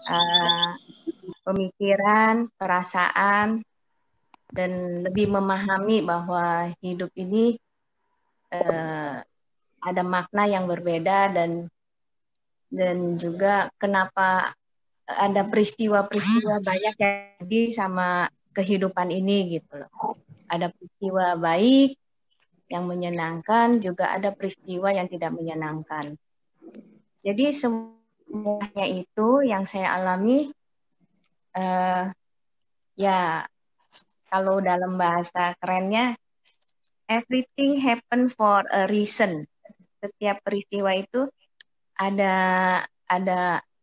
uh, pemikiran, perasaan, dan lebih memahami bahwa hidup ini ada makna yang berbeda dan juga kenapa ada peristiwa-peristiwa banyak yang terjadi sama kehidupan ini gitu loh. Ada peristiwa baik yang menyenangkan, juga ada peristiwa yang tidak menyenangkan. Jadi semuanya itu yang saya alami, ya kalau dalam bahasa kerennya, everything happen for a reason. Setiap peristiwa itu ada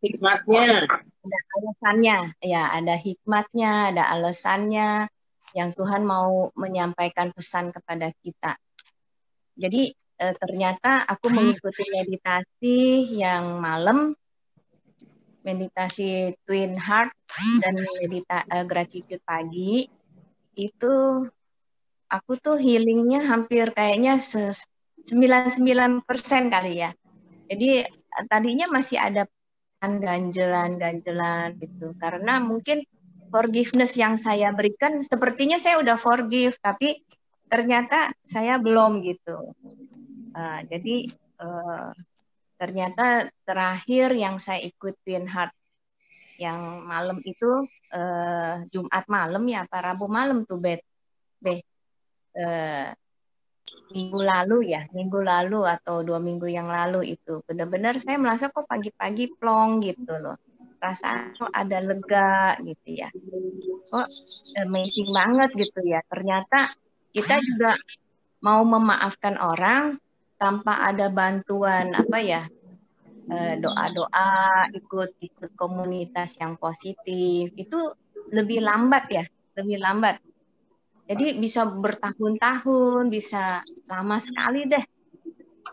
hikmatnya, ada alasannya, ya ada hikmatnya, ada alasannya yang Tuhan mau menyampaikan pesan kepada kita. Jadi ternyata aku mengikuti meditasi yang malam, meditasi Twin Heart dan gratitude pagi, itu aku tuh healingnya hampir kayaknya 99% kali ya. Jadi tadinya masih ada ganjelan gitu, karena mungkin forgiveness yang saya berikan sepertinya saya udah forgive, tapi ternyata saya belum gitu. Jadi ternyata terakhir yang saya ikutin Heart yang malam itu Jumat malam ya, apa Rabu malam tuh minggu lalu atau 2 minggu yang lalu itu benar-benar saya merasa kok pagi-pagi plong gitu loh, perasaan kok ada lega gitu ya, kok amazing banget gitu ya, ternyata kita juga mau memaafkan orang tanpa ada bantuan doa-doa, ikut komunitas yang positif itu lebih lambat. Jadi bisa bertahun-tahun, bisa lama sekali deh.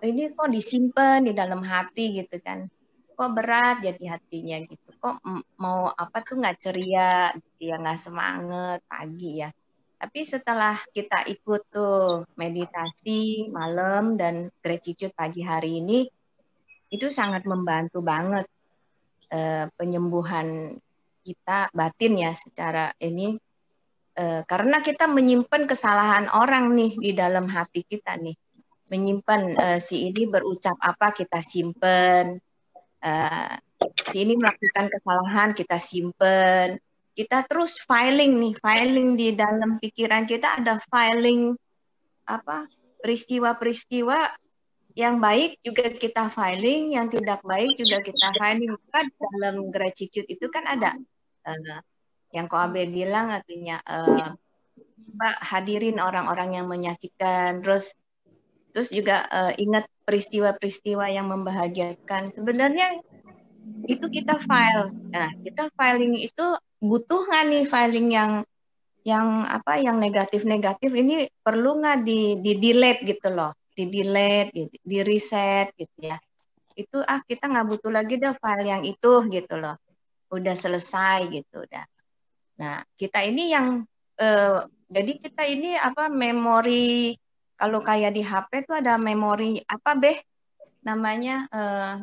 Ini kok disimpan di dalam hati gitu kan. Kok berat jadi hatinya gitu. Kok mau apa tuh nggak ceria gitu ya, nggak semangat pagi ya. Tapi setelah kita ikut tuh meditasi malam dan gratitude pagi hari ini, itu sangat membantu banget penyembuhan kita batin ya secara ini. Karena kita menyimpan kesalahan orang nih di dalam hati kita nih, menyimpan si ini berucap apa kita simpen, si ini melakukan kesalahan kita simpen, kita terus filing di dalam pikiran kita ada filing peristiwa-peristiwa yang baik juga kita filing, yang tidak baik juga kita filing. Maka dalam gratitude itu kan ada yang Ko Abe bilang artinya hadirin orang-orang yang menyakitkan, terus juga ingat peristiwa-peristiwa yang membahagiakan. Sebenarnya itu kita file. Nah, kita filing itu butuh nggak nih filing yang negatif-negatif ini perlu nggak di delete gitu loh, di delete, di reset gitu ya. Itu kita nggak butuh lagi dah file yang itu gitu loh. Udah selesai gitu udah. Nah, kita ini yang jadi kita ini memori, kalau kayak di HP itu ada memori namanya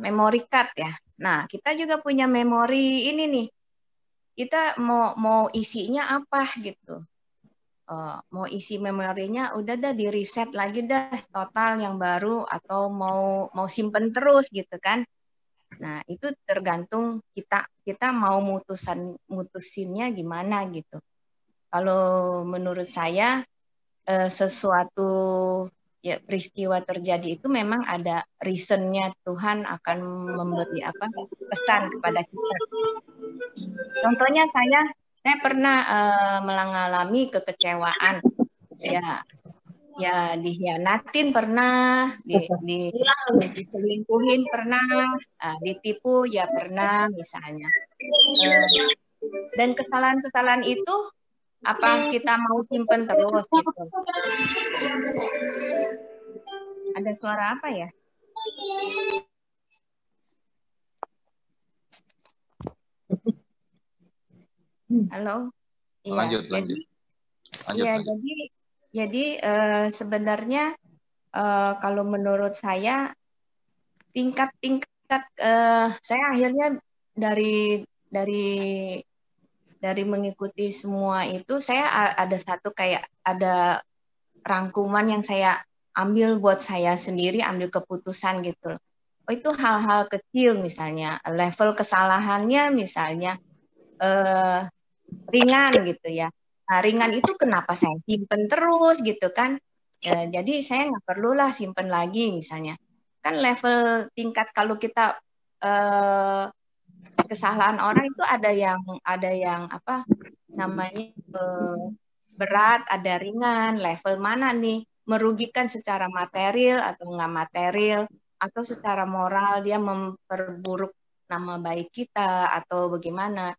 memory card ya. Nah, kita juga punya memori ini nih. Kita mau isinya apa gitu. Mau isi memorinya udah dah di reset lagi dah total yang baru atau mau simpen terus gitu kan. Nah, itu tergantung kita mau mutusinnya gimana gitu. Kalau menurut saya sesuatu ya peristiwa terjadi itu memang ada reasonnya, Tuhan akan memberi pesan kepada kita. Contohnya saya pernah mengalami kekecewaan, ya dihianatin pernah, diselingkuhin pernah, ditipu ya pernah misalnya. Dan kesalahan-kesalahan itu apa kita mau simpen terus gitu? Ada suara apa ya? Halo? Lanjut. Jadi sebenarnya kalau menurut saya tingkat saya akhirnya dari mengikuti semua itu, saya ada satu kayak ada rangkuman yang saya ambil buat saya sendiri, ambil keputusan gitu. Oh, itu hal-hal kecil misalnya, level kesalahannya misalnya ringan gitu ya. Nah, ringan itu kenapa saya simpen terus gitu kan? Jadi saya nggak perlulah simpen lagi misalnya. Kan level tingkat kalau kita kesalahan orang itu ada yang apa namanya berat, ada ringan, level mana nih? Merugikan secara material atau nggak material, atau secara moral dia memperburuk nama baik kita atau bagaimana.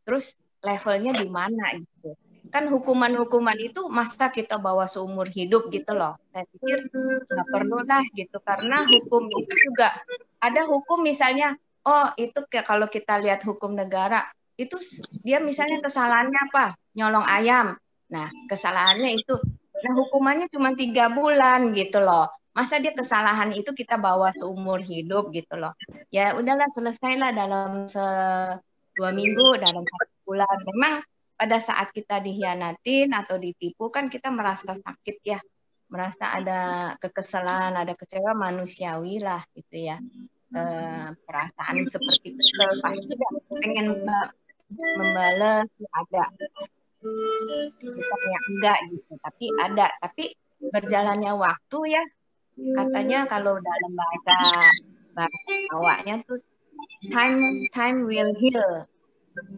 Terus levelnya di mana gitu. Kan hukuman-hukuman itu masa kita bawa seumur hidup gitu loh. Saya pikir nggak perlu lah gitu, karena hukum itu juga ada hukum misalnya, oh itu kalau kita lihat hukum negara, itu dia misalnya kesalahannya apa? Nyolong ayam. Nah, kesalahannya itu, nah hukumannya cuma 3 bulan gitu loh. Masa dia kesalahan itu kita bawa seumur hidup gitu loh. Ya udahlah, selesailah dalam 2 minggu, dalam 1 bulan. Memang pada saat kita dihianatin atau ditipu kan kita merasa sakit ya. Merasa ada kekesalan, ada kecewa, manusiawi lah gitu ya. Perasaan seperti kesel, pasti pengen membalas, ada. Bukannya enggak gitu, tapi ada. Tapi berjalannya waktu ya, katanya kalau dalam bahasa awaknya tuh time will heal.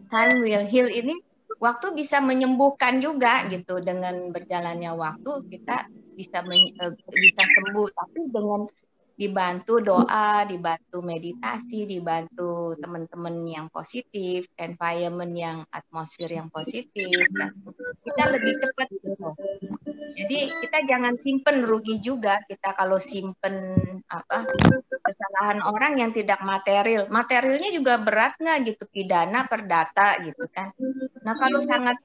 Time will heal ini waktu bisa menyembuhkan juga gitu. Dengan berjalannya waktu kita bisa sembuh, tapi dengan dibantu doa, dibantu meditasi, dibantu teman-teman yang positif, environment yang atmosfer yang positif, kita lebih cepat gitu. Jadi kita jangan simpen, rugi juga kita kalau simpen kesalahan orang yang tidak material. Materialnya juga berat nggak gitu, pidana, perdata gitu kan. Nah kalau sangat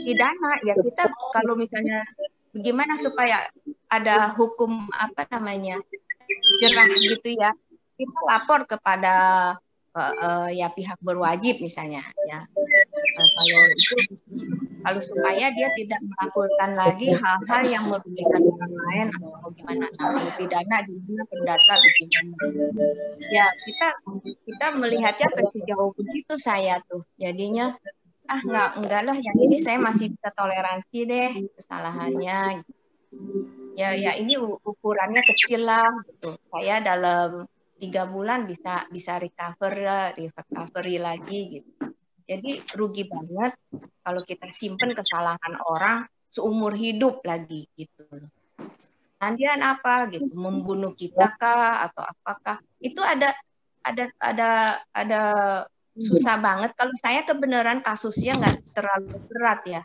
pidana ya kita kalau misalnya bagaimana supaya ada hukum jerah gitu ya, kita lapor kepada ya pihak berwajib misalnya ya. Kalau supaya dia tidak melakukan lagi hal-hal yang merugikan orang lain atau gimana, kalau pidana gimana, perdata gimana. Ya kita melihatnya ke sejauh begitu saya tuh. Jadinya enggak lah, yang ini saya masih bisa toleransi deh kesalahannya. Ya ini ukurannya kecil lah gitu. Saya dalam 3 bulan bisa recovery lagi gitu. Jadi rugi banget kalau kita simpen kesalahan orang seumur hidup lagi gitu. Kemudian apa gitu, membunuh kita kah atau apakah? Itu ada susah banget. Kalau saya kebenaran kasusnya nggak terlalu berat ya.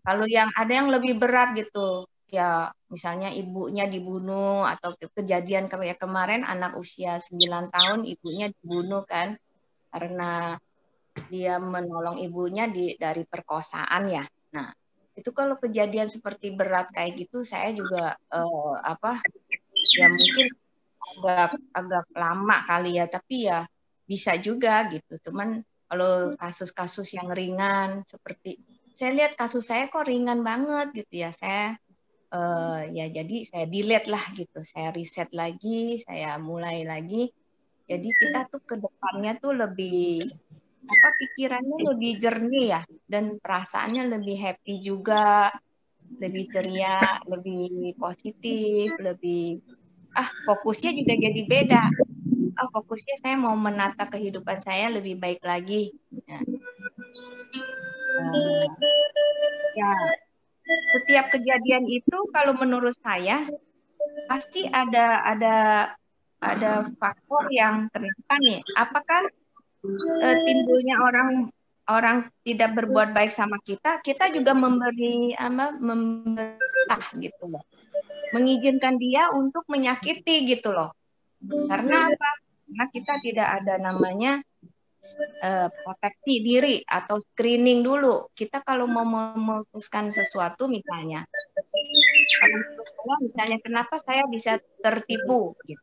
Kalau yang ada yang lebih berat gitu, ya misalnya ibunya dibunuh atau kejadian kayak kemarin anak usia 9 tahun ibunya dibunuh kan karena dia menolong ibunya dari perkosaan ya. Nah, itu kalau kejadian seperti berat kayak gitu saya juga ya mungkin agak lama kali ya, tapi ya bisa juga gitu. Cuman kalau kasus-kasus yang ringan seperti saya lihat kasus saya kok ringan banget gitu ya, saya ya jadi saya delete lah gitu, saya reset lagi, saya mulai lagi. Jadi kita tuh ke depannya tuh lebih pikirannya lebih jernih ya, dan perasaannya lebih happy juga, lebih ceria, lebih positif, lebih fokusnya juga jadi beda. Fokusnya saya mau menata kehidupan saya lebih baik lagi. Ya, setiap kejadian itu kalau menurut saya pasti ada faktor yang ternyata nih. Apakah timbulnya orang tidak berbuat baik sama kita juga memberi gitu loh, mengizinkan dia untuk menyakiti gitu loh. Karena apa? Karena kita tidak ada namanya proteksi diri atau screening dulu. Kita kalau mau memutuskan sesuatu misalnya, kalau misalnya kenapa saya bisa tertipu gitu.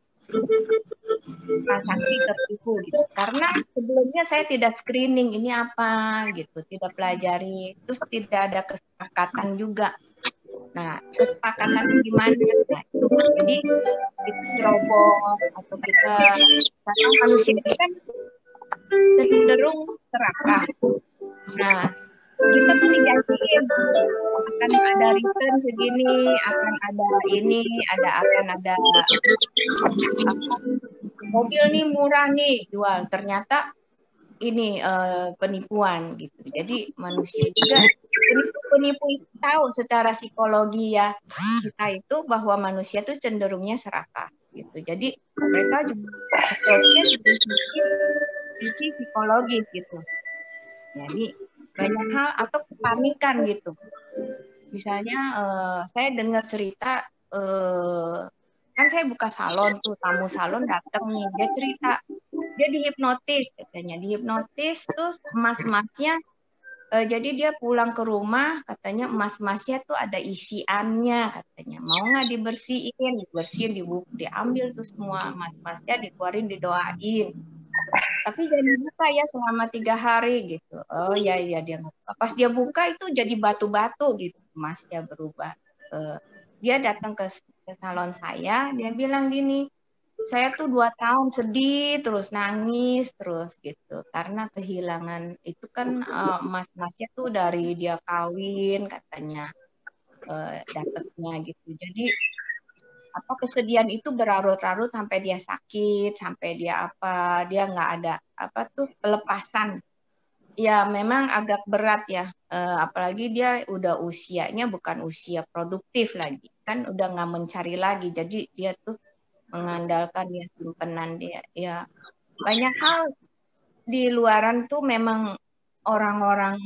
transaksi tertipu gitu. Karena sebelumnya saya tidak screening ini apa gitu, tidak pelajari, terus tidak ada kesepakatan juga. Nah, kesepakatannya gimana? Nah, itu. Jadi kita robot atau kita karena manusia itu kan cenderung serakah. Nah, kita tuh dijanjiin akan ada return segini, akan ada ini, akan ada mobil nih murah nih jual. Ternyata ini penipuan gitu. Jadi manusia juga penipu tahu secara psikologi ya kita itu bahwa manusia itu cenderungnya serakah gitu. Jadi mereka juga approach-nya dari sisi psikologis gitu. Jadi banyak hal atau kepanikan gitu. Misalnya saya dengar cerita kan saya buka salon tuh, tamu salon datang nih, dia cerita dia dihipnotis katanya, dihipnotis terus emas-emasnya jadi dia pulang ke rumah katanya emas-emasnya tuh ada isiannya katanya, mau nggak dibersihin, diambil tuh semua emas-emasnya, dikeluarin, didoain. Tapi jangan dibuka ya selama 3 hari gitu. Oh ya dia pas dia buka itu jadi batu-batu gitu, emasnya berubah. Dia datang ke salon saya, dia bilang gini, saya tuh 2 tahun sedih terus nangis terus gitu karena kehilangan itu kan emas-emasnya tuh dari dia kawin katanya dapetnya gitu. Jadi apa kesedihan itu berlarut-larut sampai dia sakit, sampai dia dia nggak ada apa tuh pelepasan. Ya memang agak berat ya, apalagi dia udah usianya bukan usia produktif lagi, kan udah nggak mencari lagi, jadi dia tuh mengandalkan ya simpanan dia. Ya banyak hal di luaran tuh memang orang-orang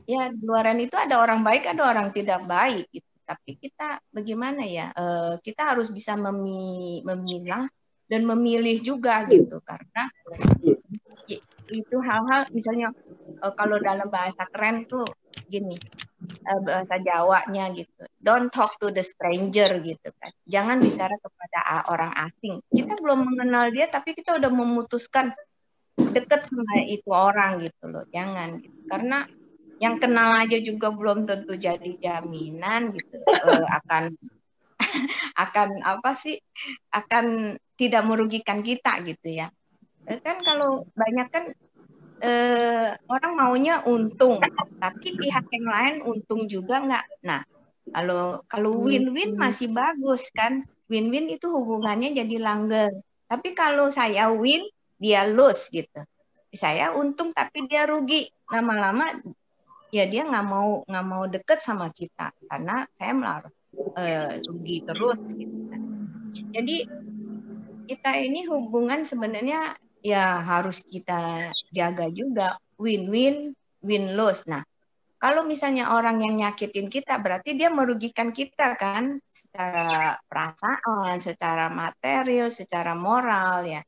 ya di luaran itu ada orang baik, ada orang tidak baik gitu. Tapi kita bagaimana ya? Kita harus bisa memilah dan memilih juga gitu karena itu hal-hal misalnya kalau dalam bahasa keren tuh gini bahasa Jawanya gitu, don't talk to the stranger gitu kan, jangan bicara kepada orang asing, kita belum mengenal dia tapi kita udah memutuskan deket sama itu orang gitu loh, jangan gitu karena yang kenal aja juga belum tentu jadi jaminan gitu akan apa sih akan tidak merugikan kita gitu ya. Kan kalau banyak kan orang maunya untung, tapi pihak yang lain untung juga nggak. Nah, kalau win-win masih bagus kan, win-win itu hubungannya jadi langgeng. Tapi kalau saya win, dia lose gitu. Saya untung tapi dia rugi, lama-lama ya dia nggak mau deket sama kita karena saya melarang rugi terus gitu kan. Jadi kita ini hubungan sebenarnya ya harus kita jaga juga win-win, win-lose. Nah, kalau misalnya orang yang nyakitin kita berarti dia merugikan kita kan secara perasaan, secara material, secara moral ya.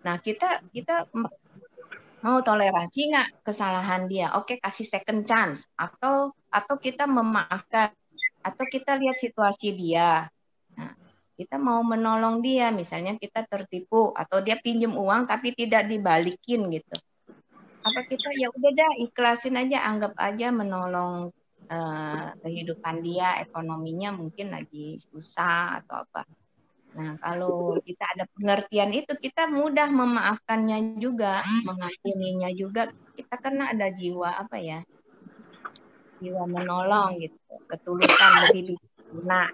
Nah, kita mau toleransi nggak kesalahan dia? Oke, kasih second chance atau kita memaafkan atau kita lihat situasi dia. Nah, kita mau menolong dia, misalnya kita tertipu atau dia pinjam uang tapi tidak dibalikin gitu. Apa kita ya udah dah ikhlasin aja, anggap aja menolong kehidupan dia, ekonominya mungkin lagi susah atau apa. Nah, kalau kita ada pengertian itu, kita mudah memaafkannya juga, mengampuninya juga. Kita karena ada jiwa apa ya? Jiwa menolong gitu, ketulusan lebih. Nah,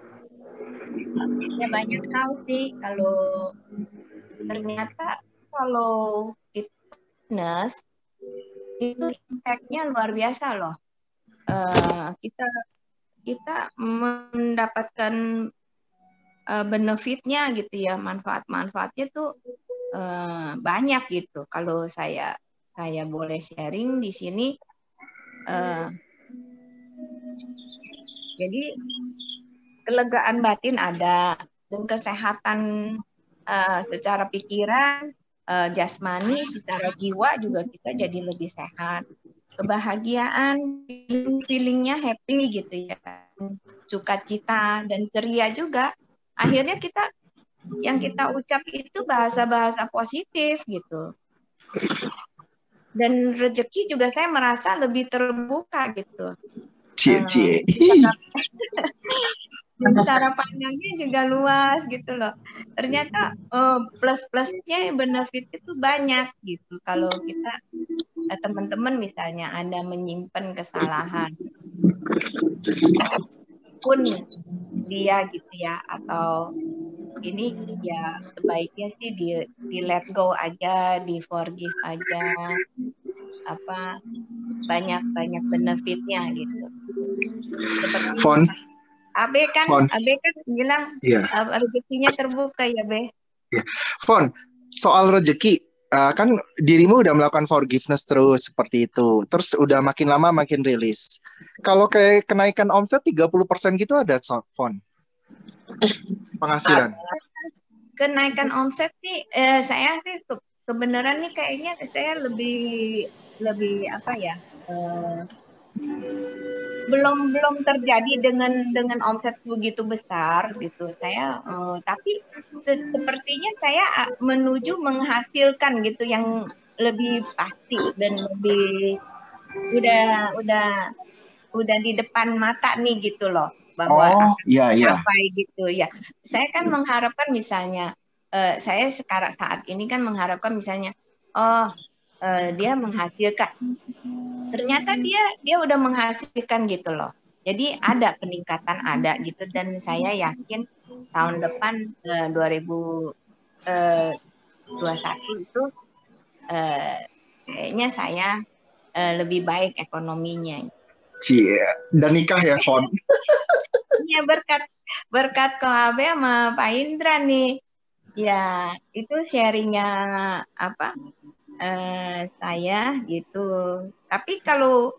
ya banyak hal sih kalau ternyata kalau fitness itu impact-nya luar biasa loh. Kita mendapatkan benefitnya gitu ya, manfaatnya tuh banyak gitu. Kalau saya boleh sharing di sini, jadi kelegaan batin ada dan kesehatan secara pikiran, jasmani, secara jiwa juga kita jadi lebih sehat. Kebahagiaan, feelingnya happy gitu ya, sukacita dan ceria juga. Akhirnya kita yang kita ucap itu bahasa-bahasa positif gitu. Dan rezeki juga saya merasa lebih terbuka gitu. Cara pandangnya juga luas gitu loh. Ternyata plus-plusnya benefit itu banyak gitu. Kalau kita teman-teman misalnya Anda menyimpan kesalahan pun dia gitu ya, atau ini ya sebaiknya sih di let go aja, di forgive aja, apa banyak benefitnya gitu. Seperti Abe kan bilang rezekinya terbuka ya, Be. Fon, soal rezeki, kan dirimu udah melakukan forgiveness terus seperti itu. Terus udah makin lama makin rilis. Kalau kayak kenaikan omset 30% gitu ada, Fon? Penghasilan. Kenaikan omset sih, saya sih kebenaran nih kayaknya saya lebih apa ya? Belum terjadi dengan omset begitu besar gitu saya, tapi sepertinya saya menuju menghasilkan gitu yang lebih pasti dan lebih udah di depan mata nih gitu loh, bahwa apa gitu ya. Saya kan mengharapkan misalnya saya sekarang saat ini kan mengharapkan misalnya dia menghasilkan, ternyata dia udah menghasilkan gitu loh. Jadi ada peningkatan ada gitu, dan saya yakin tahun depan 2021 itu kayaknya saya lebih baik ekonominya. Dan nikah ya, Fon? Iya, berkat KHB sama Pak Indra nih. Ya, itu sharingnya apa? Saya gitu. Tapi kalau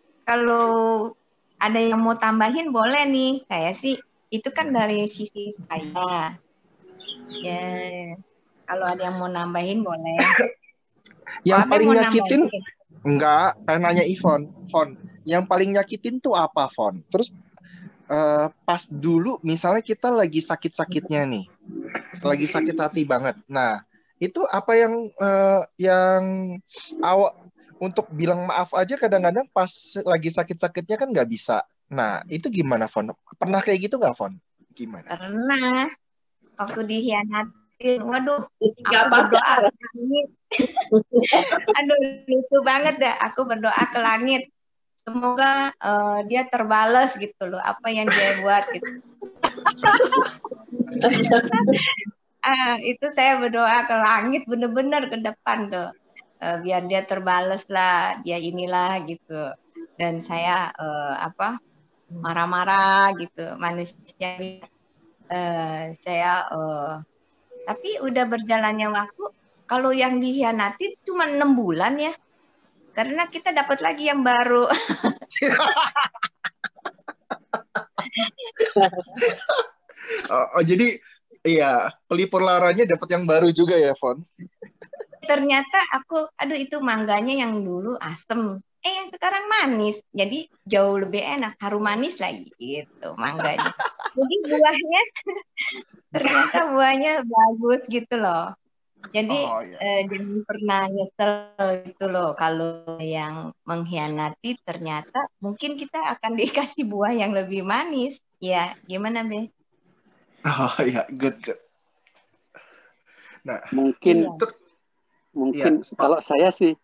ada yang mau tambahin boleh nih. Saya sih itu kan dari sisi saya. Ya, kalau ada yang mau nambahin boleh. Yang paling nyakitin enggak, pengen nanya Ivon. Fon, yang paling nyakitin tuh apa, Fon? Terus pas dulu misalnya kita lagi sakit-sakitnya nih, lagi sakit hati banget. Nah, itu apa yang awak untuk bilang maaf aja kadang-kadang pas lagi sakit-sakitnya kan nggak bisa. Nah, itu gimana, Fon? Pernah kayak gitu nggak, Fon? Gimana? Pernah. Waktu dikhianatin, waduh, aku berdoa ke langit. Aduh, lucu banget deh. Aku berdoa ke langit. Semoga dia terbalas gitu loh, apa yang dia buat gitu. Itu saya berdoa ke langit, bener-bener ke depan tuh. Biar dia terbalas lah, dia inilah gitu. Dan saya marah-marah gitu, manusia. Saya tapi udah berjalannya waktu, kalau yang dikhianati cuma 6 bulan ya, karena kita dapat lagi yang baru. Jadi iya, pelipur laranya dapat yang baru juga ya, Fon? Ternyata aduh itu mangganya yang dulu asem, yang sekarang manis, jadi jauh lebih enak, harum manis lagi gitu mangganya. Jadi ternyata buahnya bagus gitu loh. Jadi jangan pernah nyesel gitu loh kalau yang mengkhianati, ternyata mungkin kita akan dikasih buah yang lebih manis. Ya, gimana, Be? Oh ya, good. Nah, mungkin kalau saya sih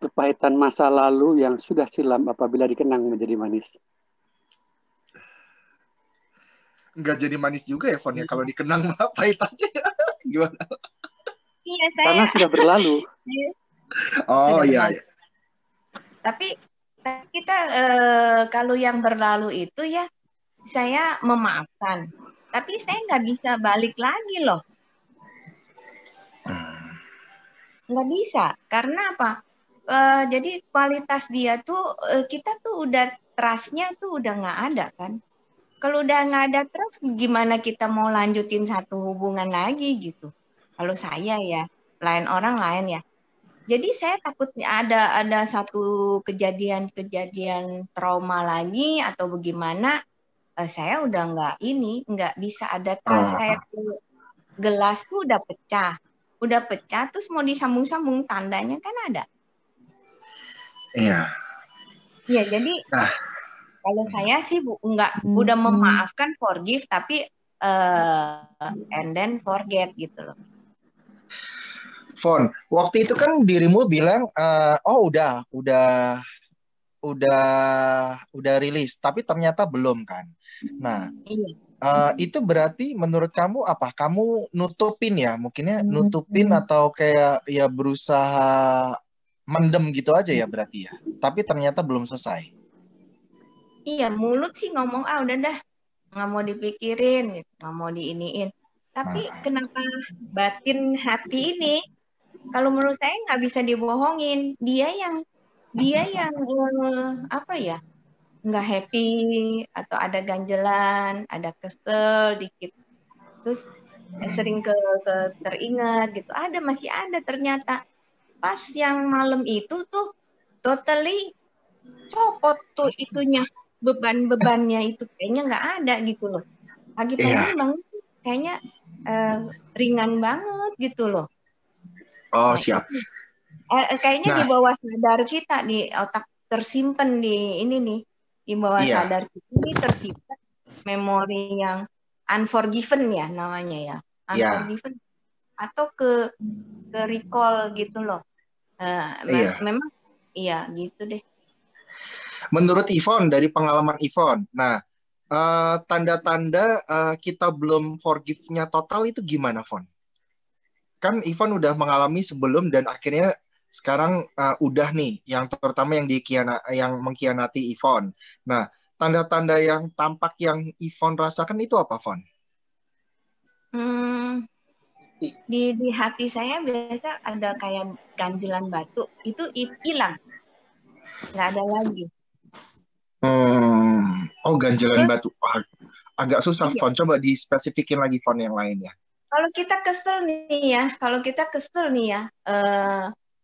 kepahitan masa lalu yang sudah silam apabila dikenang menjadi manis. Nggak jadi manis juga ya, Fon, ya? Kalau dikenang mah pahit aja. Gimana? Iya, karena sudah berlalu. Iya. Tapi kita kalau yang berlalu itu ya, saya memaafkan. Tapi saya nggak bisa balik lagi loh. Nggak bisa. Karena apa? Jadi kualitas dia tuh, kita tuh udah trust-nya tuh udah nggak ada kan. Kalau udah nggak ada trust, gimana kita mau lanjutin satu hubungan lagi gitu. Kalau saya ya, lain orang lain ya. Jadi saya takutnya ada satu kejadian trauma lagi atau bagaimana, saya udah nggak bisa ada trust kayak gelas tuh udah pecah terus mau disambung-sambung tandanya kan ada. Iya. Iya, jadi kalau saya sih udah memaafkan, forgive, tapi and then forget gitu loh. Fon, waktu itu kan dirimu bilang, oh udah rilis, tapi ternyata belum kan. Nah, itu berarti menurut kamu apa? Kamu nutupin ya, mungkinnya nutupin atau kayak ya berusaha mendem gitu aja ya berarti ya. Tapi ternyata belum selesai. Iya, mulut sih ngomong udah dah, nggak mau dipikirin, gitu, nggak mau diiniin. Tapi kenapa batin hati ini? Kalau menurut saya nggak bisa dibohongin. Dia yang apa ya? Nggak happy atau ada ganjelan, ada kesel dikit. Terus sering teringat gitu. Masih ada ternyata. Pas yang malam itu tuh totally copot tuh itunya, beban-bebannya itu kayaknya nggak ada gitu loh. Pagi-pagi bangun kayaknya ringan banget gitu loh. Oh, siap. Kayaknya di bawah sadar kita, di otak tersimpan di ini nih, di bawah sadar kita ini tersimpan memori yang unforgiven ya namanya ya, unforgiven atau ke recall gitu loh. Memang iya gitu deh. Menurut Yvonne, dari pengalaman Yvonne, nah tanda-tanda kita belum forgive-nya total itu gimana, Fon? Kan Yvonne udah mengalami sebelum dan akhirnya sekarang udah nih, yang terutama yang mengkhianati Yvonne. Nah, tanda-tanda yang tampak yang Yvonne rasakan itu apa, Fon? Di hati saya biasa ada kayak ganjilan batu, itu hilang, nggak ada lagi. Oh, ganjilan batu. Agak susah, Fon. Coba dispesifikin lagi, Fon, yang lainnya. Kalau kita kesel nih ya,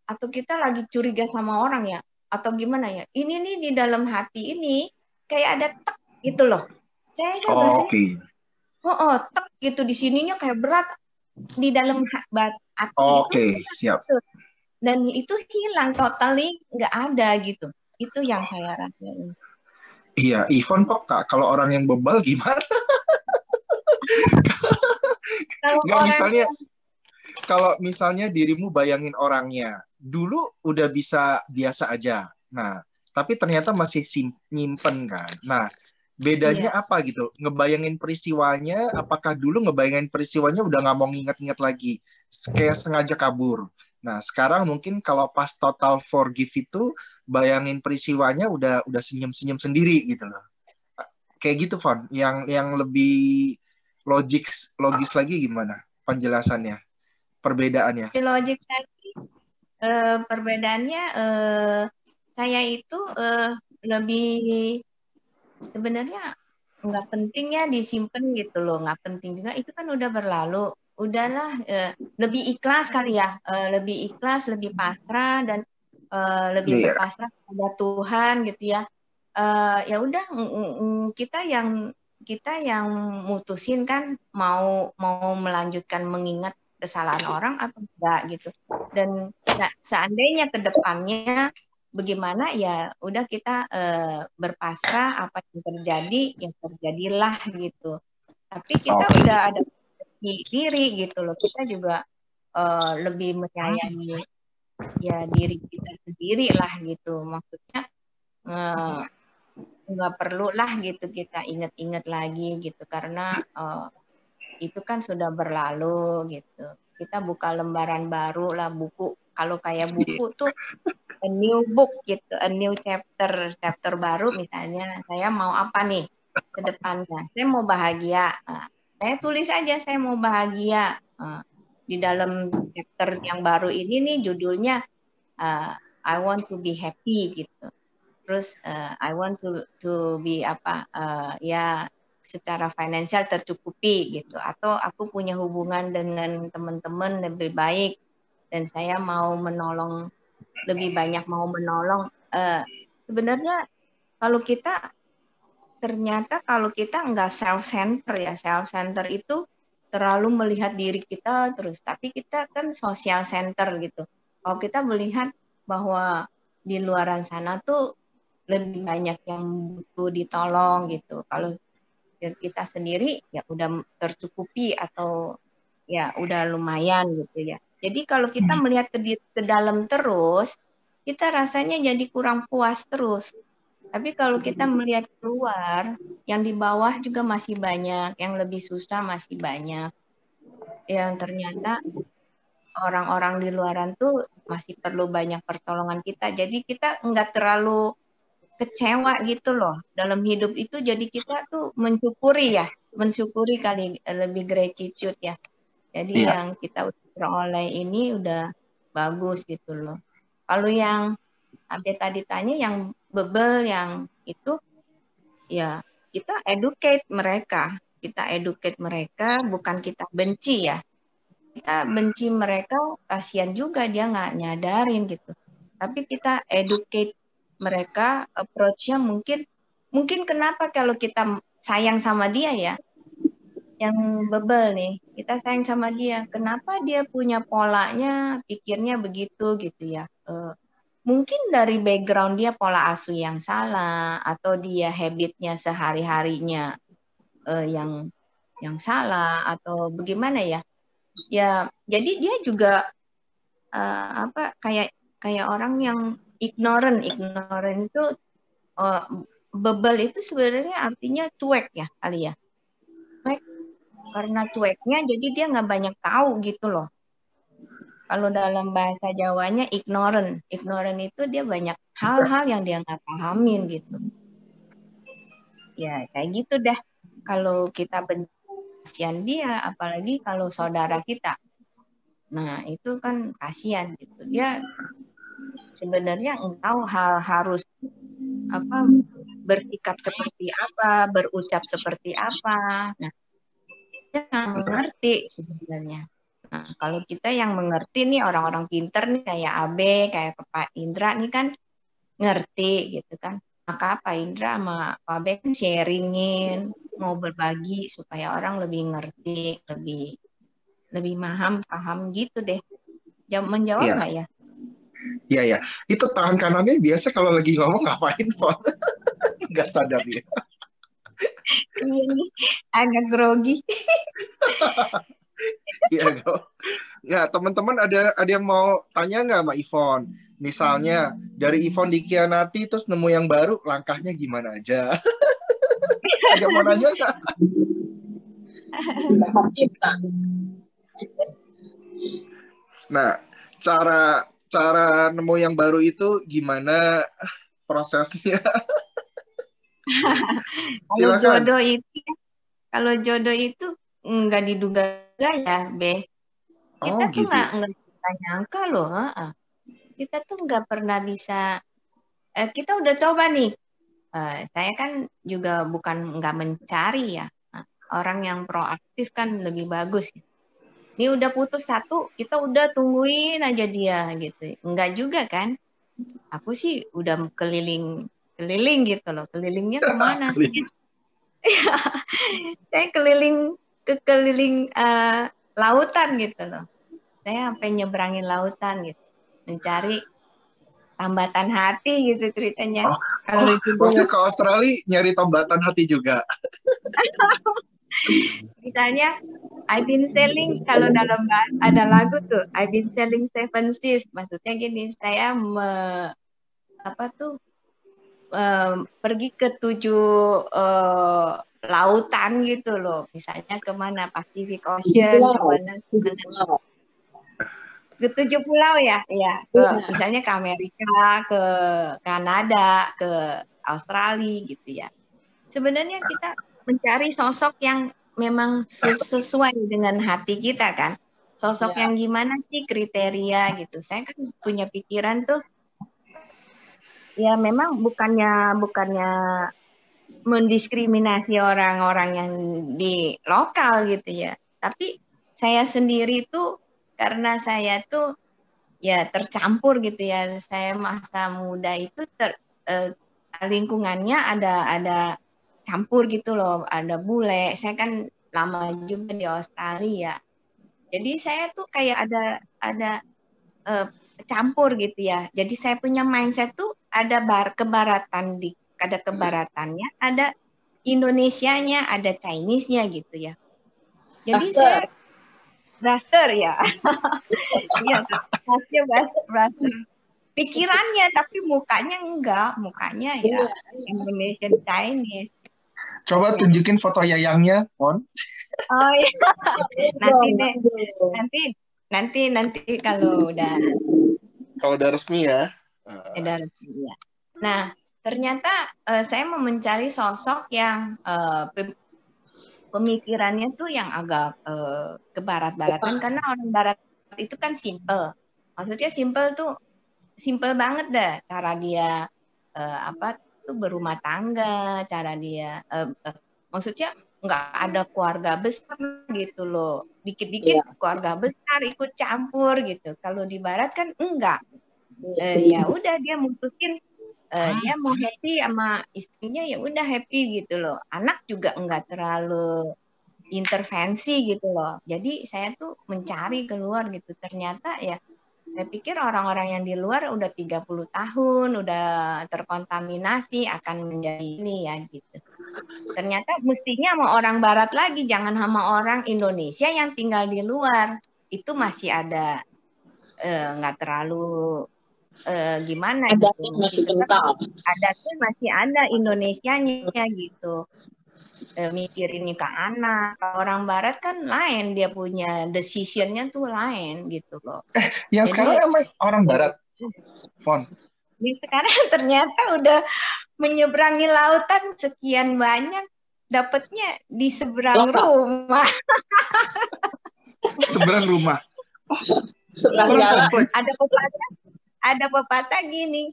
atau kita lagi curiga sama orang ya, atau gimana ya, ini nih di dalam hati ini kayak ada tek gitu loh. Saya bahasanya, tek gitu di sininya kayak berat di dalam hati itu. Siap. Dan itu hilang totally, nggak ada gitu. Itu yang saya rasain. Iya, Yvonne kok kalau orang yang bebal gimana? Kalau misalnya dirimu bayangin orangnya, dulu udah bisa biasa aja. Nah, tapi ternyata masih nyimpen kan. Nah, bedanya apa gitu? Ngebayangin peristiwanya, apakah dulu ngebayangin peristiwanya udah nggak mau nginget-nginget lagi? Kayak sengaja kabur. Nah, sekarang mungkin kalau pas total forgive itu, bayangin peristiwanya udah senyum-senyum sendiri gitu loh. Kayak gitu, Fon. Yang lebih logis lagi gimana penjelasannya? Perbedaannya? Logik lagi, perbedaannya saya itu lebih sebenarnya nggak penting ya disimpan gitu loh, nggak penting juga, itu kan udah berlalu, udahlah, lebih ikhlas kali ya, lebih ikhlas, lebih pasrah dan lebih berpasrah pada Tuhan gitu ya. Ya udah, kita yang mutusin kan mau melanjutkan mengingat kesalahan orang atau enggak gitu. Dan seandainya ke depannya bagaimana, ya udah kita berpasrah, apa yang terjadi ya terjadilah gitu. Tapi kita udah ada diri gitu loh. Kita juga lebih menyayangi ya diri kita sendiri lah gitu. Maksudnya nggak perlu lah gitu kita inget-inget lagi gitu, karena itu kan sudah berlalu gitu. Kita buka lembaran baru lah, buku. Kalau kayak buku tuh a new book gitu, a new chapter baru. Misalnya saya mau apa nih ke depannya, saya mau bahagia, saya tulis aja saya mau bahagia. Di dalam chapter yang baru ini nih judulnya I want to be happy gitu. Terus I want to be apa, ya secara finansial tercukupi gitu, atau aku punya hubungan dengan teman-teman lebih baik dan saya mau menolong, lebih banyak mau menolong. Sebenarnya kalau kita nggak self center ya, self center itu terlalu melihat diri kita terus, tapi kita kan social center gitu. Kalau kita melihat bahwa di luaran sana tuh lebih banyak yang butuh ditolong gitu. Kalau kita sendiri ya udah tercukupi atau ya udah lumayan gitu ya. Jadi kalau kita melihat ke dalam terus, kita rasanya jadi kurang puas terus. Tapi kalau kita melihat keluar, yang di bawah juga masih banyak, yang lebih susah masih banyak. Yang ternyata orang-orang di luaran tuh masih perlu banyak pertolongan kita. Jadi kita nggak terlalu kecewa gitu loh dalam hidup itu, jadi kita tuh mensyukuri kali, lebih gratitude ya. Jadi yang kita udah peroleh ini udah bagus gitu loh. Kalau yang update tadi tanya yang bebel yang itu ya kita educate mereka, bukan kita benci ya. Kita benci mereka, kasihan juga dia nggak nyadarin gitu. Tapi kita educate mereka, approach-nya mungkin kenapa kalau kita sayang sama dia ya, yang bebel nih, kita sayang sama dia, kenapa dia punya polanya, pikirnya begitu gitu ya. Mungkin dari background dia pola asuh yang salah, atau dia habitnya sehari-harinya yang salah, atau bagaimana ya. Ya, jadi dia juga kayak orang yang ignorant itu bebel itu sebenarnya artinya cuek ya kali ya. Cuek, karena cueknya jadi dia nggak banyak tahu gitu loh. Kalau dalam bahasa Jawanya ignorant itu dia banyak hal-hal yang dia nggak pahamin gitu. Ya kayak gitu dah. Kalau kita kasihan dia, apalagi kalau saudara kita. Nah itu kan kasihan gitu. Dia sebenarnya tahu harus bersikap seperti apa, berucap seperti apa. Nah, dia nggak mengerti sebenarnya. Nah, kalau kita yang mengerti nih, orang-orang pinter nih kayak Abe, kayak Pak Indra nih kan ngerti gitu kan. Maka Pak Indra sama Pak Abe kan sharingin, mau berbagi supaya orang lebih ngerti, lebih paham gitu deh. Menjawab nggak ya? Iya ya, itu tangan kanannya biasa kalau lagi ngomong ngapain, Fon? Nggak sadar dia. Iya nih, agak grogi. Iya dong. Ya teman-teman ada yang mau tanya nggak sama Ivon? Misalnya dari Ivon dikhianati terus nemu yang baru, langkahnya gimana aja? Ada mau nanya nggak? Nah, cara nemu yang baru itu gimana prosesnya? Silakan. Kalau jodoh itu nggak diduga ya, Be. Kita tuh gitu. nggak nyangka loh. Kita tuh nggak pernah bisa. Kita udah coba nih. Saya kan juga bukan nggak mencari ya. Orang yang proaktif kan lebih bagus. Ini udah putus satu, kita udah tungguin aja dia gitu. Enggak juga kan? Aku sih udah keliling gitu loh. Kelilingnya kemana sih? Saya keliling lautan gitu loh. Saya sampai nyeberangin lautan gitu, mencari tambatan hati gitu ceritanya. Kalau waktu ke Australia nyari tambatan hati juga. Misalnya I've been selling, kalau dalam ada lagu tuh I've been selling 7 seas, maksudnya gini, saya pergi ke 7 lautan gitu loh, misalnya kemana, Pacific Ocean, kemana ke 7 pulau ya, misalnya ke Amerika, ke Kanada, ke Australia gitu ya. Sebenarnya kita mencari sosok yang memang sesuai dengan hati kita kan. Sosok yang gimana sih kriteria gitu. Saya kan punya pikiran tuh, ya memang bukannya mendiskriminasi orang-orang yang di lokal gitu ya. Tapi saya sendiri tuh karena saya tuh ya tercampur gitu ya. Saya masa muda itu lingkungannya ada campur gitu loh, ada bule. Saya kan lama juga di Australia. Jadi saya tuh kayak ada campur gitu ya. Jadi saya punya mindset tuh ada kebaratan ada kebaratannya, ada Indonesianya, ada Chinese-nya gitu ya. Jadi saya blaster ya. Iya, maksudnya blaster. Pikirannya tapi mukanya enggak, mukanya ya Indonesian Chinese. Coba tunjukin foto Yayangnya, Mon. Oh iya. Nanti kalau udah resmi ya. Udah resmi ya. Nah, ternyata saya mau mencari sosok yang pemikirannya tuh yang agak kebarat-baratan, karena orang barat itu kan simple. Maksudnya simple banget dah cara dia tuh berumah tangga, cara dia maksudnya nggak ada keluarga besar gitu loh. Dikit-dikit keluarga besar ikut campur gitu. Kalau di barat kan enggak. Ya udah dia mutusin dia mau happy sama istrinya, ya udah happy gitu loh. Anak juga enggak terlalu intervensi gitu loh. Jadi saya tuh mencari keluar gitu. Ternyata ya saya pikir orang-orang yang di luar udah 30 tahun, udah terkontaminasi akan menjadi ini ya gitu. Ternyata mestinya sama orang barat lagi, jangan sama orang Indonesia yang tinggal di luar. Itu masih ada nggak terlalu gimana Adatnya gitu. masih kental. Adatnya masih ada Indonesianya gitu. Mikir ini ke anak. Orang barat kan lain, dia punya decision-nya tuh lain gitu loh. Yang sekarang emang orang barat, Mon. Yang sekarang ternyata udah menyeberangi lautan sekian banyak, dapatnya di seberang rumah. Seberang rumah. Seberang jalan. Ada pepatah gini,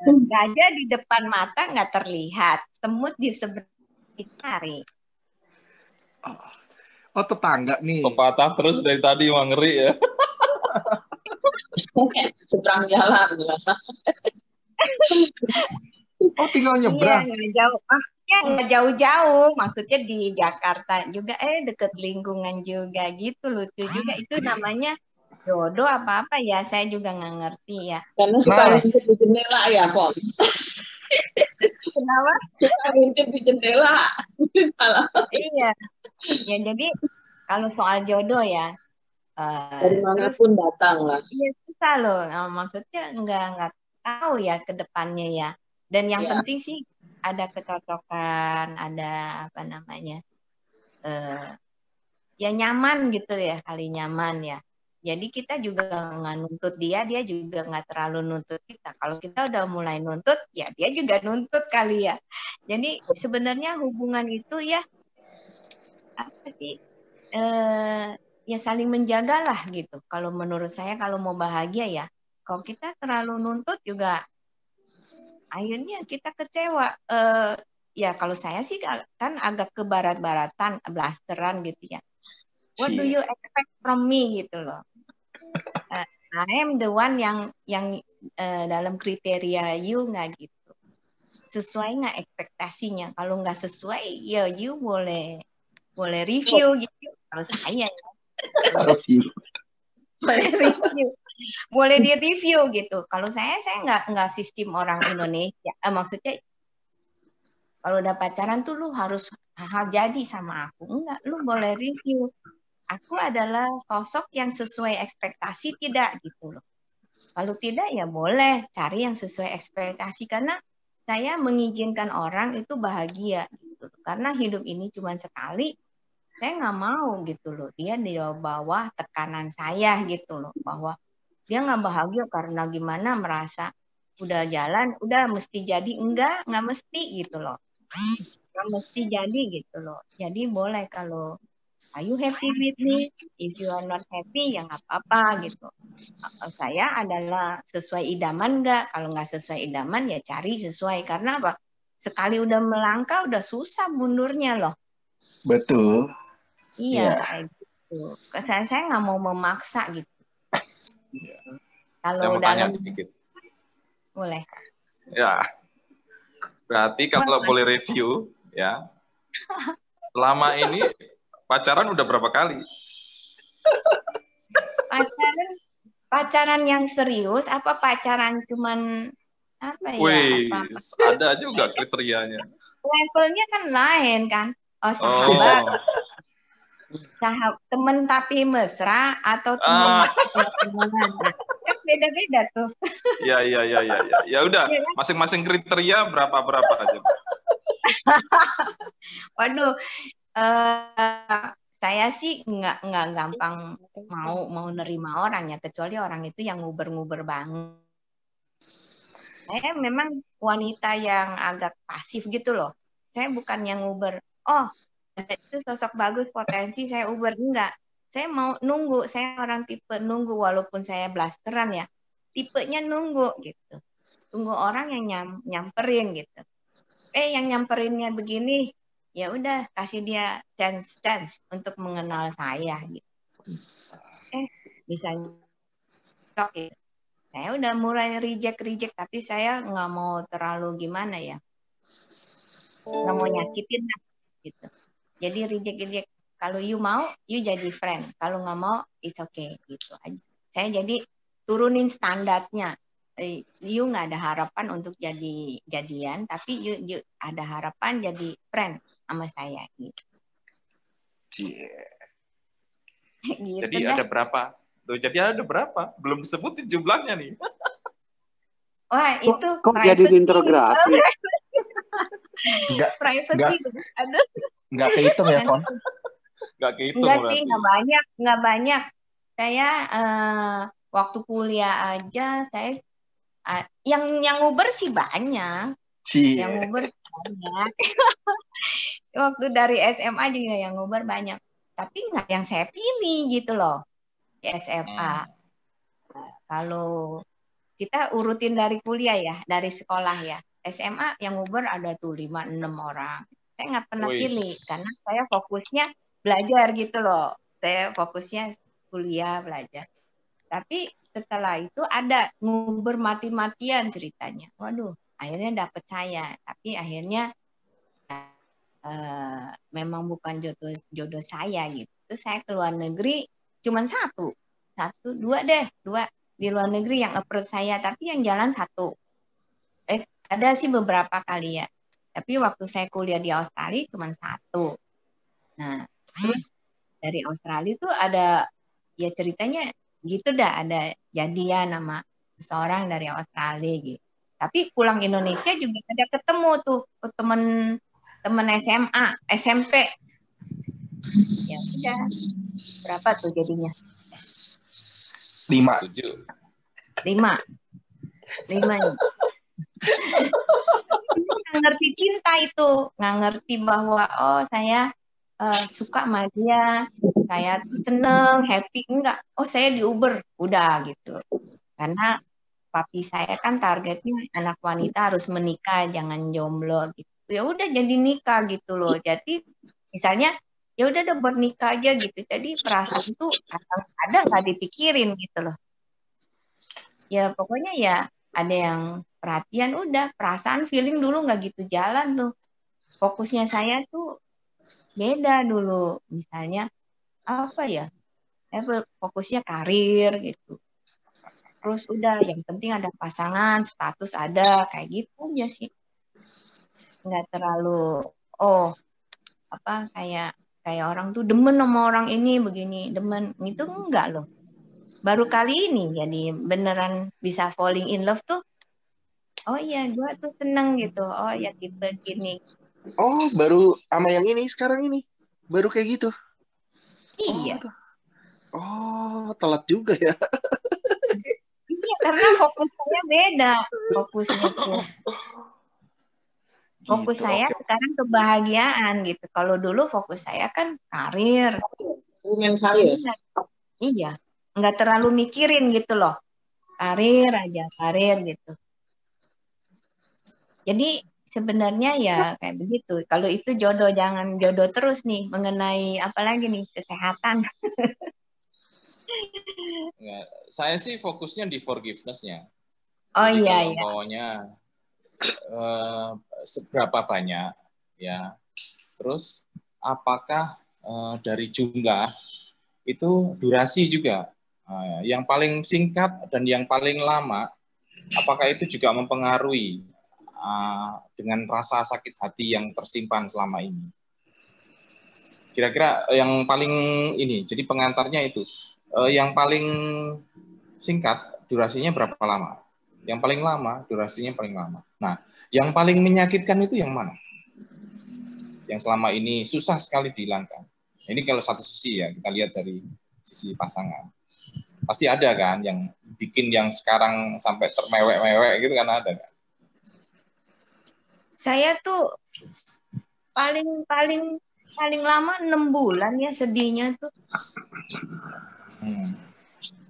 gajah di depan mata nggak terlihat, semut di seberang dicari. Oh, tetangga nih. Pepatah terus dari tadi, Wah, ngeri ya. Seberang jalan. Oh, tinggal nyebrang. Iya, nggak jauh. Nggak jauh-jauh. Maksudnya di Jakarta juga, deket lingkungan juga gitu, lucu juga. Itu namanya jodoh apa-apa ya, saya juga nggak ngerti ya. Karena suka ngintip di jendela ya, Pom. Kenapa? Suka ngintip di jendela. Iya. Ya, jadi kalau soal jodoh ya, dari manapun datang lah. Iya, susah loh. Maksudnya nggak tahu ya ke depannya ya. Dan yang penting sih ada kecocokan, ada apa namanya, ya nyaman gitu ya, kali nyaman ya. Jadi kita juga nggak nuntut dia juga nggak terlalu nuntut kita. Kalau kita udah mulai nuntut, ya dia juga nuntut kali ya. Jadi sebenarnya hubungan itu ya apa sih? Ya saling menjaga lah gitu. Kalau menurut saya kalau mau bahagia ya, kalau kita terlalu nuntut juga akhirnya kita kecewa. Ya kalau saya sih kan agak ke barat-baratan, blasteran gitu ya. What do you expect from me gitu loh. I am the one yang dalam kriteria you nggak gitu. Sesuai nggak ekspektasinya? Kalau nggak sesuai, ya you boleh review gitu. Kalau saya ya. Boleh di review gitu. Kalau saya nggak sistem orang Indonesia. Maksudnya kalau udah pacaran tuh lu harus jadi sama aku. Enggak, lu boleh review. Aku adalah sosok yang sesuai ekspektasi tidak gitu loh. Kalau tidak ya boleh cari yang sesuai ekspektasi, karena saya mengizinkan orang itu bahagia gitu. Karena hidup ini cuma sekali. Saya nggak mau gitu loh, dia di bawah tekanan saya gitu loh, bahwa dia nggak bahagia karena gimana, merasa udah jalan, udah mesti jadi, nggak mesti gitu loh, nggak mesti jadi gitu loh. Jadi boleh kalau are you happy with me, if you are not happy ya nggak apa-apa gitu. Saya adalah sesuai idaman nggak, kalau nggak sesuai idaman ya cari sesuai, karena apa? Sekali udah melangkah udah susah mundurnya loh. Betul. Iya, kayak gitu. Saya nggak mau memaksa gitu. Kalau dalam dikit. Boleh. Ya. Berarti kalau boleh review ya. Selama ini pacaran udah berapa kali? Pacaran yang serius apa pacaran cuman apa ya? Wih, Apa ada juga kriterianya. levelnya kan lain kan? Oh, Oh, sahabat temen tapi mesra atau temen temenan. Kan beda-beda tuh. ya. Ya udah, masing-masing kriteria berapa aja. Waduh, saya sih nggak gampang mau nerima orang ya, kecuali orang itu yang nguber-nguber banget. Saya memang wanita yang agak pasif gitu loh. Saya bukan yang nguber. Oh, itu sosok bagus, potensi saya uber, enggak. Saya mau nunggu. Saya orang tipe nunggu walaupun saya blasteran ya. Tipenya nunggu gitu. Tunggu orang yang nyamperin gitu. Yang nyamperinnya begini, ya udah kasih dia chance untuk mengenal saya gitu. Bisa cocok gitu. Saya udah mulai reject, tapi saya nggak mau terlalu gimana ya, nggak mau nyakitin lah, gitu. Jadi reject. Kalau you mau, you jadi friend. Kalau nggak mau, it's okay, gitu aja. Saya jadi turunin standarnya. You nggak ada harapan untuk jadi jadian, tapi you ada harapan jadi friend sama saya, gitu. Gitu jadi dah. Ada berapa? Tuh, jadi ada berapa? Belum disebutin jumlahnya nih. Wah, itu kok jadi interogasi? Enggak kehitung ya, Kon? Enggak kehitung. Enggak sih, enggak banyak. Saya waktu kuliah aja saya yang Uber sih banyak. Yang Uber banyak. Waktu dari SMA juga yang Uber banyak. Tapi nggak yang saya pilih gitu loh. Di SMA. Kalau kita urutin dari kuliah ya, dari sekolah ya. SMA yang Uber ada tuh 5-6 orang. Saya nggak pernah pilih karena saya fokusnya belajar gitu loh. Saya fokusnya kuliah belajar. Tapi setelah itu ada nguber mati-matian ceritanya. Waduh, akhirnya dapet saya. Tapi akhirnya memang bukan jodoh saya gitu. Terus saya ke luar negeri cuman dua di luar negeri yang approach saya, tapi yang jalan satu. Ada sih beberapa kali ya. Tapi waktu saya kuliah di Australia cuman satu. Nah, terus dari Australia tuh ada ya ceritanya gitu dah, ada jadian sama seseorang dari Australia gitu. Tapi pulang Indonesia juga ada ketemu tuh temen SMA, SMP. Ya udah. Berapa tuh jadinya? 5. 5 nya. Nggak ngerti cinta itu, nggak ngerti bahwa saya suka sama dia, saya seneng, happy, enggak. Saya di Uber, udah gitu. Karena papi saya kan targetnya anak wanita harus menikah, jangan jomblo gitu. Ya udah jadi nikah gitu loh. Jadi misalnya ya udah buat nikah aja gitu. Jadi perasaan tuh kadang nggak dipikirin gitu loh. Ya pokoknya ya ada yang perhatian, udah perasaan feeling dulu nggak gitu jalan tuh. Fokusnya saya tuh beda dulu. Misalnya apa ya? Saya fokusnya karir gitu. Terus udah yang penting ada pasangan, status ada, kayak gitu aja sih. Nggak terlalu kayak orang tuh demen sama orang ini begini, demen itu enggak loh. Baru kali ini jadi beneran bisa falling in love tuh. Oh iya, gue tuh seneng gitu. Oh ya tipe gini. Oh, baru sama yang ini sekarang ini. Baru kayak gitu. Iya. Oh, telat juga ya. Iya, karena fokusnya beda. Fokusnya tuh. Fokus gitu, saya sekarang kebahagiaan gitu. Kalau dulu fokus saya kan karir. Iya, nggak terlalu mikirin gitu loh. Karir gitu. Jadi sebenarnya ya kayak begitu. Kalau itu jodoh, jangan jodoh terus nih mengenai apalagi nih kesehatan. Saya sih fokusnya di forgiveness-nya. Oh jadi iya, kalau maunya seberapa banyak ya. Terus apakah dari jumlah itu durasi juga. Yang paling singkat dan yang paling lama, apakah itu juga mempengaruhi dengan rasa sakit hati yang tersimpan selama ini? Kira-kira yang paling ini, jadi pengantarnya itu, yang paling singkat durasinya berapa lama? Yang paling lama durasinya paling lama. Nah, yang paling menyakitkan itu yang mana? Yang selama ini susah sekali dihilangkan. Ini kalau satu sisi ya, kita lihat dari sisi pasangan. Pasti ada kan yang bikin yang sekarang sampai termewek-mewek gitu kan, ada kan? Saya tuh paling lama 6 bulan ya sedihnya tuh.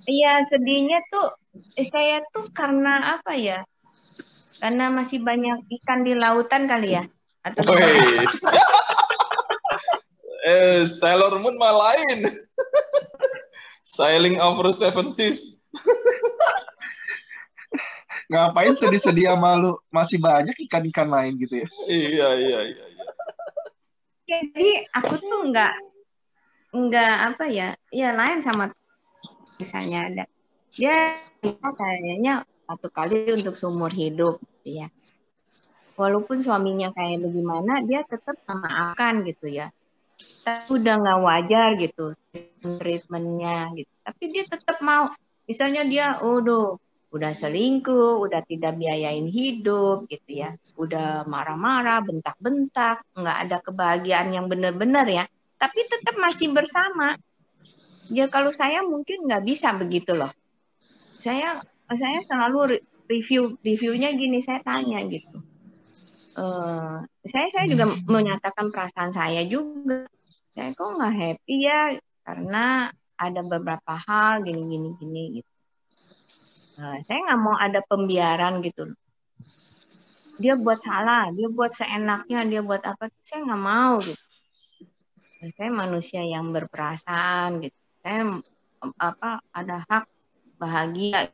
Iya, sedihnya tuh saya tuh karena apa ya? Karena masih banyak ikan di lautan kali ya? Atau Sailor Moon mah lain. Sailing over seven seas. Ngapain sedih-sedih sama lu? Masih banyak ikan-ikan lain gitu ya? Iya. Jadi aku tuh nggak apa ya? Ya lain sama misalnya ada dia kayaknya satu kali untuk seumur hidup, gitu ya. Walaupun suaminya kayak bagaimana, dia tetap memaafkan gitu ya. Tapi udah nggak wajar gitu treatmentnya gitu. Tapi dia tetap mau. Misalnya dia, udah selingkuh, udah tidak biayain hidup gitu ya. Udah marah-marah, bentak-bentak, nggak ada kebahagiaan yang benar-benar ya. Tapi tetap masih bersama. Ya kalau saya mungkin nggak bisa begitu loh. Saya selalu reviewnya gini, saya tanya gitu. Saya juga menyatakan perasaan saya juga. Saya kok nggak happy ya karena ada beberapa hal gini gitu. Saya nggak mau ada pembiaran gitu. Dia buat salah, dia buat seenaknya, dia buat apa? Saya nggak mau gitu. Saya manusia yang berperasaan gitu. Saya ada hak bahagia.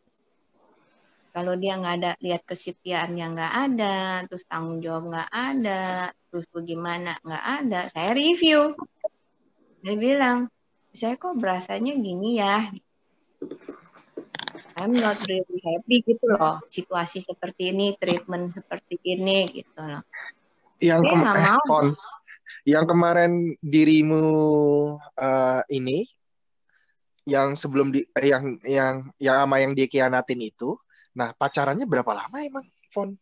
Kalau dia nggak ada, lihat kesetiaannya nggak ada, terus tanggung jawab nggak ada, terus bagaimana nggak ada, saya review. Dia bilang, saya kok berasanya gini ya. I'm not really happy gitu loh. Situasi seperti ini, treatment seperti ini gitu loh. Yang kemarin dirimu ini yang sebelum yang sama yang dikhianatin itu, nah pacarannya berapa lama emang, Fon?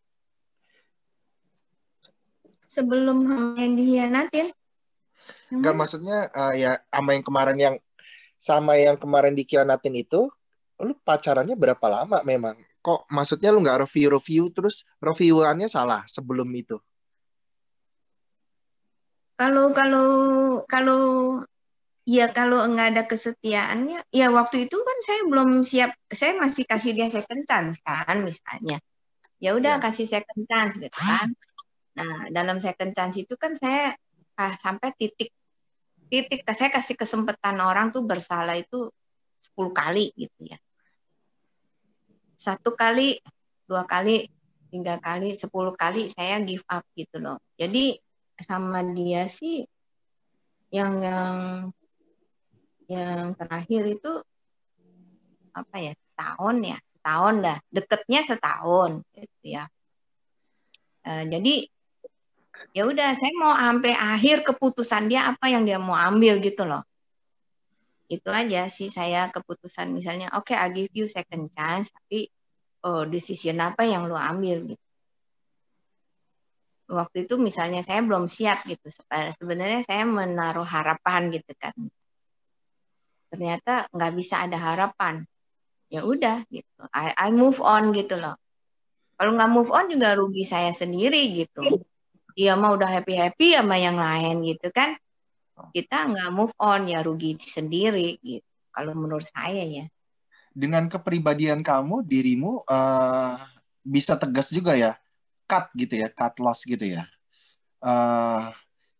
Sebelum yang dikhianatin? Enggak, maksudnya ya sama yang kemarin dikhianatin itu, lu pacarannya berapa lama memang? Kok maksudnya lu nggak review terus reviewannya salah sebelum itu? Kalau nggak ada kesetiaannya, ya waktu itu kan saya belum siap, saya masih kasih dia second chance kan misalnya. Ya udah kasih second chance gitu kan. Nah, dalam second chance itu kan saya sampai titik saya kasih kesempatan orang tuh bersalah itu 10 kali gitu ya. 1 kali, 2 kali, 3 kali, 10 kali saya give up gitu loh. Jadi sama dia sih yang terakhir itu apa ya, setahun dah, deketnya setahun gitu ya. Jadi ya udah, saya mau sampai akhir keputusan dia apa yang dia mau ambil gitu loh. Itu aja sih saya keputusan, misalnya oke, I give you second chance, tapi decision apa yang lu ambil gitu. Waktu itu misalnya saya belum siap gitu, sebenarnya saya menaruh harapan gitu kan. Ternyata nggak bisa ada harapan. Ya udah gitu, I move on gitu loh. Kalau nggak move on juga rugi saya sendiri gitu. Dia mah udah happy sama yang lain gitu kan. Kita nggak move on ya rugi sendiri gitu. Kalau menurut saya ya. Dengan kepribadian kamu, dirimu bisa tegas juga ya, cut gitu ya, cut loss gitu ya.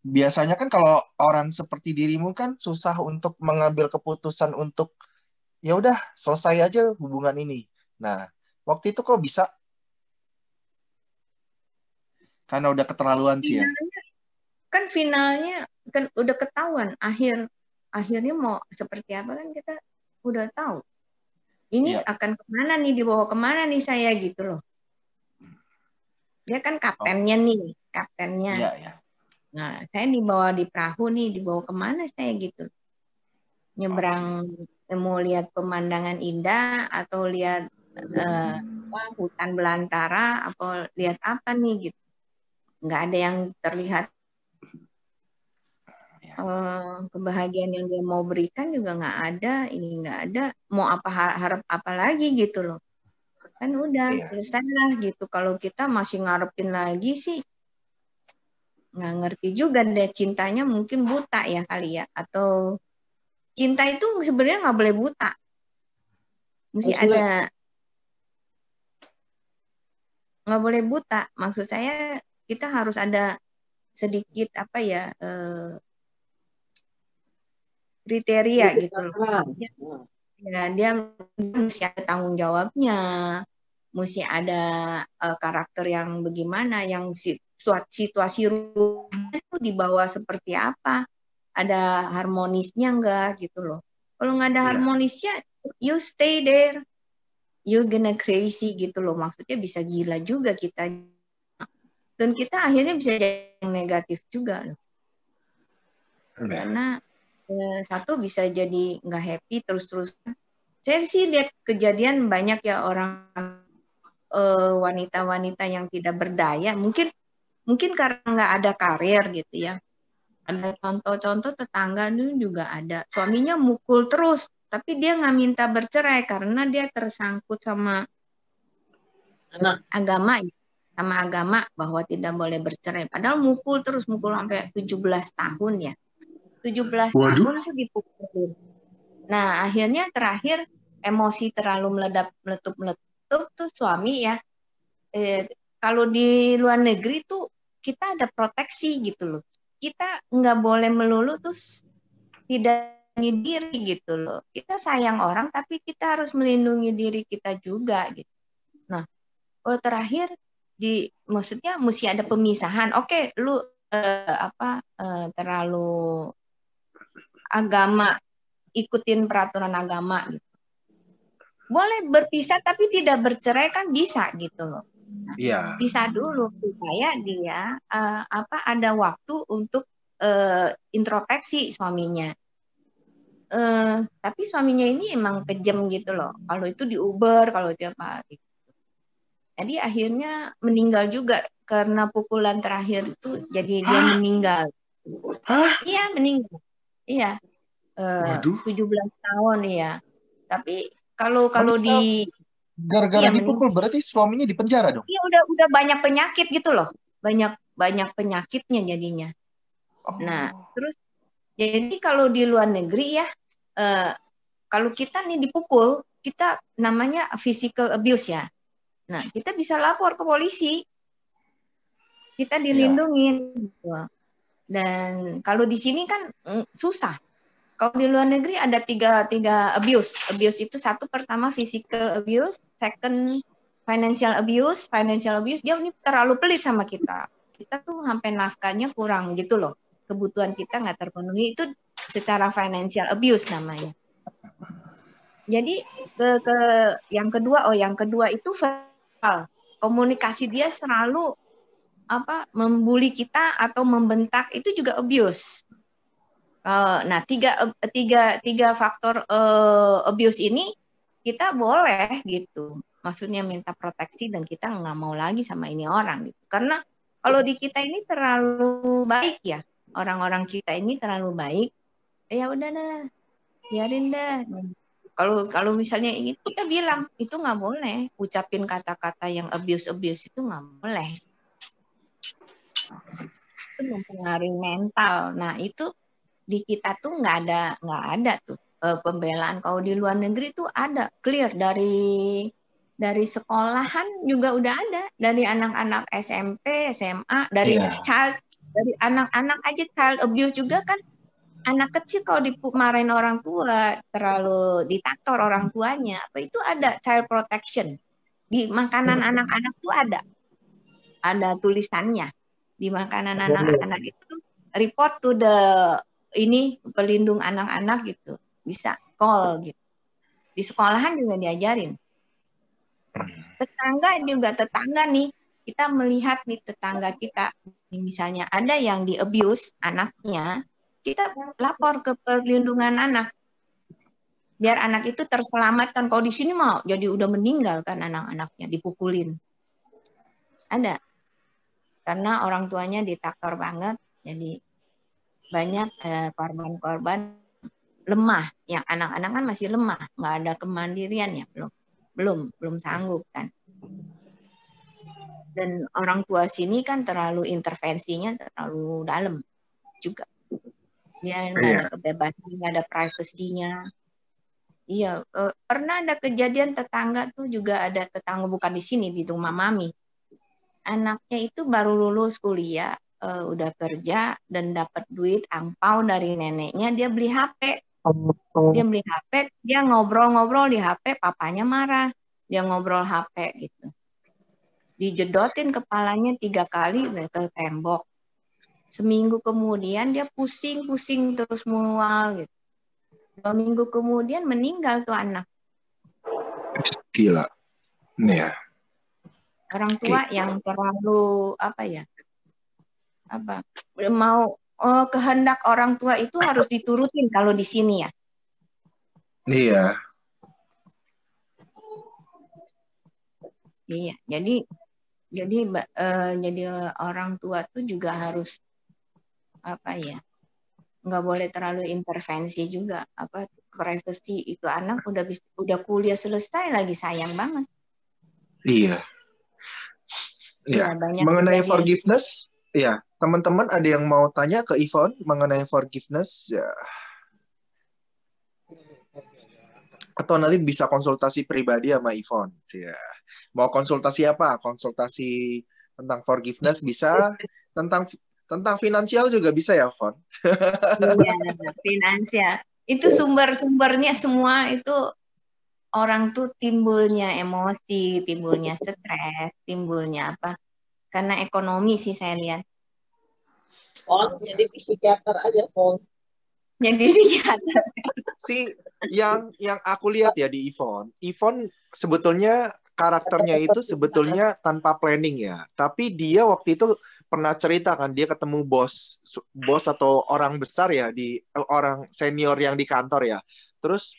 Biasanya kan kalau orang seperti dirimu kan susah untuk mengambil keputusan untuk ya udah selesai aja hubungan ini. Nah, waktu itu kok bisa? Karena udah keterlaluan sih ya. Kan finalnya kan udah ketahuan akhirnya mau seperti apa kan kita udah tahu. Ini akan kemana nih, dibawa kemana nih saya gitu loh. Dia kan kaptennya nih, kaptennya. Iya. Nah, saya dibawa di perahu nih, dibawa kemana saya gitu. Nyebrang, mau lihat pemandangan indah atau lihat hutan belantara atau lihat apa nih gitu. Nggak ada yang terlihat kebahagiaan yang dia mau berikan juga nggak ada, ini nggak ada, mau apa harap apa lagi gitu loh. Kan udah selesai lah gitu. Kalau kita masih ngarepin lagi sih nggak ngerti juga deh, cintanya mungkin buta ya kali ya, atau cinta itu sebenarnya nggak boleh buta, mesti ada, nggak boleh buta. Maksud saya kita harus ada sedikit apa ya, kriteria gitu loh. Ya, dia mesti ada tanggung jawabnya, mesti ada karakter yang bagaimana, yang situasi rumahnya itu dibawa seperti apa, ada harmonisnya enggak gitu loh. Kalau nggak ada harmonisnya, you stay there, you gonna crazy gitu loh. Maksudnya bisa gila juga kita, dan kita akhirnya bisa jadi yang negatif juga loh. Karena satu bisa jadi nggak happy terus-terusan. Saya sih lihat kejadian banyak ya orang wanita-wanita yang tidak berdaya, mungkin karena nggak ada karir gitu ya. Ada contoh-contoh tetangga itu juga ada, suaminya mukul terus, tapi dia nggak minta bercerai karena dia tersangkut sama agama bahwa tidak boleh bercerai. Padahal mukul terus, mukul sampai 17 tahun ya. 17 tahun tuh dipukulin. Nah, akhirnya terakhir emosi terlalu meletup tuh suami ya. Kalau di luar negeri tuh kita ada proteksi gitu loh. Kita nggak boleh melulu terus tidak melindungi diri gitu loh. Kita sayang orang tapi kita harus melindungi diri kita juga gitu. Nah, kalau terakhir maksudnya mesti ada pemisahan. Oke, lu terlalu agama, ikutin peraturan agama gitu. Boleh berpisah tapi tidak bercerai kan bisa gitu loh. Nah, pisah dulu supaya dia ada waktu untuk introspeksi suaminya. Tapi suaminya ini emang kejam gitu loh. Kalau itu di Uber, kalau dia apa gitu. Jadi akhirnya meninggal juga karena pukulan terakhir itu, jadi dia meninggal. Iya, meninggal. Iya. 17 tahun ya. Tapi kalau di gara-gara dipukul berarti suaminya di penjara dong? Iya, udah banyak penyakit gitu loh. Banyak penyakitnya jadinya. Nah, terus jadi kalau di luar negeri ya, kalau kita nih dipukul, kita namanya physical abuse ya. Nah, kita bisa lapor ke polisi. Kita dilindungi gitu. Dan kalau di sini kan susah. Kalau di luar negeri ada tiga abuse. Abuse itu satu, pertama physical abuse, second financial abuse. Financial abuse dia ini terlalu pelit sama kita. Kita tuh sampai nafkahnya kurang gitu loh. Kebutuhan kita nggak terpenuhi, itu secara financial abuse namanya. Jadi yang kedua itu verbal. Komunikasi dia selalu membuli kita atau membentak, itu juga abuse. Nah, tiga faktor abuse ini kita boleh gitu, maksudnya minta proteksi dan kita nggak mau lagi sama ini orang gitu. Karena kalau di kita ini terlalu baik ya, orang-orang kita ini terlalu baik, ya udah dah, biarin dah. Kalau misalnya ini kita bilang itu nggak boleh, ucapin kata-kata yang abuse itu nggak boleh. Itu mempengaruhi mental. Nah, itu di kita tuh nggak ada tuh pembelaan. Kalau di luar negeri tuh ada clear, dari sekolahan juga udah ada, dari anak-anak SMP, SMA, dari anak-anak aja child abuse juga kan. Anak kecil kalau dimarahin orang tua, terlalu ditator orang tuanya, apa itu ada child protection. Di makanan anak-anak tuh ada tulisannya. Di makanan anak-anak itu report to the ini pelindung anak-anak gitu, bisa call gitu. Di sekolahan juga diajarin. Tetangga nih, kita melihat nih tetangga kita, misalnya ada yang di abuse anaknya, kita lapor ke perlindungan anak. Biar anak itu terselamatkan. Kalau di sini mau jadi udah meninggal kan anak-anaknya dipukulin. Ada. Karena orang tuanya diktator banget, jadi banyak korban-korban lemah. Yang anak-anak kan masih lemah, nggak ada kemandirian ya, belum sanggup kan. Dan orang tua sini kan terlalu intervensinya terlalu dalam juga. Dia nggak ada kebebasan, nggak ada privasinya. Iya, pernah ada kejadian tetangga tuh juga ada tetangga bukan di sini di rumah mami. Anaknya itu baru lulus kuliah, udah kerja dan dapat duit angpau dari neneknya, dia beli HP. Dia ngobrol-ngobrol di HP, papanya marah. Dia ngobrol HP gitu. Dijedotin kepalanya 3 kali ke tembok. Seminggu kemudian dia pusing-pusing terus mual gitu. 2 minggu kemudian meninggal tuh anak. Gila. Ya. Orang tua yang terlalu mau kehendak orang tua itu harus diturutin kalau di sini ya. Iya. Iya, jadi orang tua tuh juga harus nggak boleh terlalu intervensi juga. Privacy itu anak udah kuliah selesai lagi, sayang banget. Iya. Ya, mengenai forgiveness, ya teman-teman ada yang mau tanya ke Yvonne mengenai forgiveness ya. Atau nanti bisa konsultasi pribadi sama Yvonne. Ya. Mau konsultasi apa? Konsultasi tentang forgiveness bisa, tentang finansial juga bisa ya, Yvonne. Iya, finansial. Itu sumber-sumbernya semua itu orang tuh timbulnya emosi, timbulnya stres, timbulnya apa? Karena ekonomi sih saya lihat. Oh, jadi psikiater aja, Pon. Jadi psikiater. yang aku lihat ya di Yvonne sebetulnya karakternya itu sebetulnya tanpa planning ya. Tapi dia waktu itu pernah cerita kan dia ketemu bos atau orang besar ya orang senior yang di kantor ya. Terus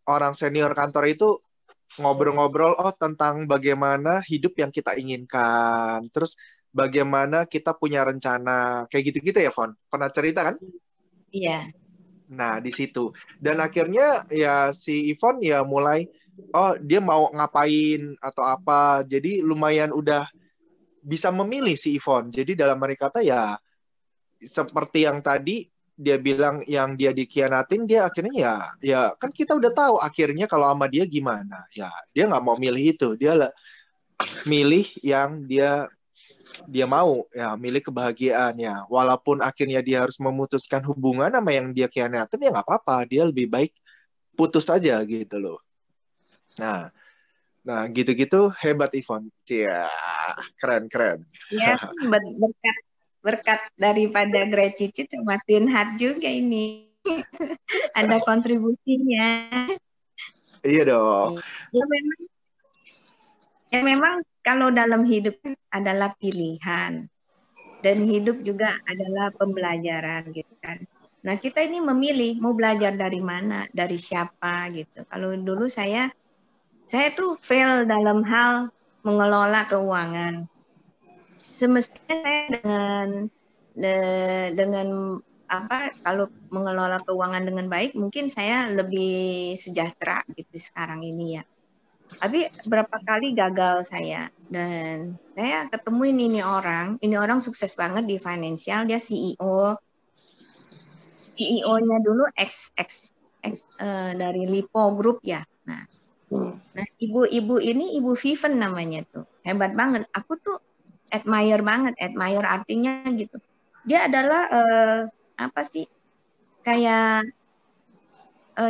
orang senior kantor itu ngobrol-ngobrol tentang bagaimana hidup yang kita inginkan. Terus bagaimana kita punya rencana kayak gitu-gitu ya, Von. Pernah cerita kan? Iya. Nah, di situ. Dan akhirnya ya si Yvonne ya mulai dia mau ngapain atau apa. Jadi lumayan udah bisa memilih si Yvonne. Jadi dalam mereka kata ya seperti yang tadi dia bilang yang dia dikhianatin, dia akhirnya ya kan kita udah tahu akhirnya kalau sama dia gimana. Ya, dia nggak mau milih itu. Dia milih yang dia mau ya, milih kebahagiaannya. Walaupun akhirnya dia harus memutuskan hubungan sama yang dia khianatin ya nggak apa-apa. Dia lebih baik putus aja gitu loh. Nah gitu-gitu hebat Yvonne. Cia, keren. Ya, berkat daripada Grey Cicit sama Tin Hat juga ini. Ada kontribusinya. Iya dong. Ya memang kalau dalam hidup adalah pilihan. Dan hidup juga adalah pembelajaran gitu kan. Nah, kita ini memilih mau belajar dari mana, dari siapa gitu. Kalau dulu saya tuh fail dalam hal mengelola keuangan. Semestinya saya dengan kalau mengelola keuangan dengan baik mungkin saya lebih sejahtera gitu sekarang ini ya. Tapi berapa kali gagal saya dan saya ketemuin ini orang sukses banget di financial, dia CEO-nya dulu ex dari Lipo Group ya. Nah ibu-ibu ini Ibu Viven namanya tuh, hebat banget. Aku tuh admire artinya gitu. Dia adalah kayak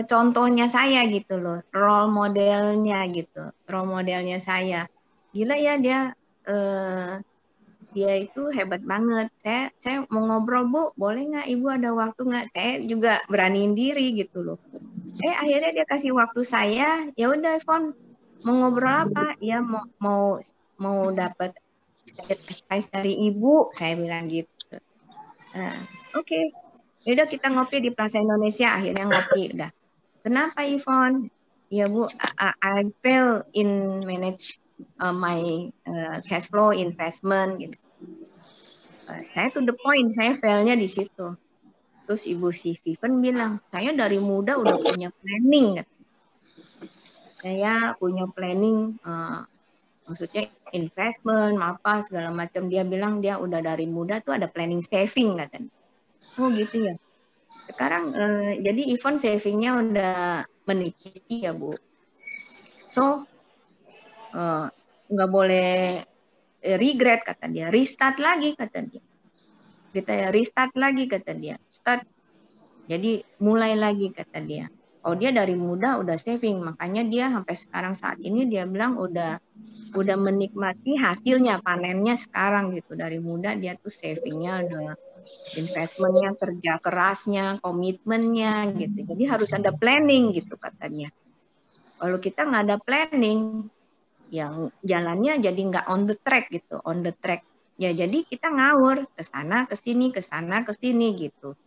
contohnya saya gitu loh, role modelnya saya. Gila ya dia dia itu hebat banget. Saya mau ngobrol, Bu, boleh nggak Ibu ada waktu nggak? Saya juga beraniin diri gitu loh. Akhirnya dia kasih waktu saya. Ya udah, Ivon, mau ngobrol apa? Ya mau dapat advice dari Ibu, saya bilang gitu. Oke. Udah kita ngopi di Plaza Indonesia, akhirnya ngopi udah. Kenapa Ivon? Ya Bu, I fail in manage my cash flow investment gitu. Saya to the point, saya failnya di situ. Terus Ibu si Vivian bilang, saya dari muda udah punya planning. Saya punya planning, maksudnya investment, apa segala macam. Dia bilang dia udah dari muda tuh ada planning saving katanya. Oh gitu ya. Sekarang jadi Ivon savingnya udah menipis ya Bu. So nggak boleh regret kata dia, restart lagi kata dia. Kita restart lagi kata dia, start. Jadi mulai lagi kata dia. Oh dia dari muda udah saving, makanya dia sampai sekarang saat ini dia bilang udah menikmati hasilnya, panennya sekarang gitu. Dari muda dia tuh savingnya udah investmentnya, kerja kerasnya, komitmennya gitu. Jadi harus ada planning gitu katanya. Kalau kita nggak ada planning, yang jalannya jadi nggak on the track gitu, on the track. Ya jadi kita ngawur ke sana ke sini gitu.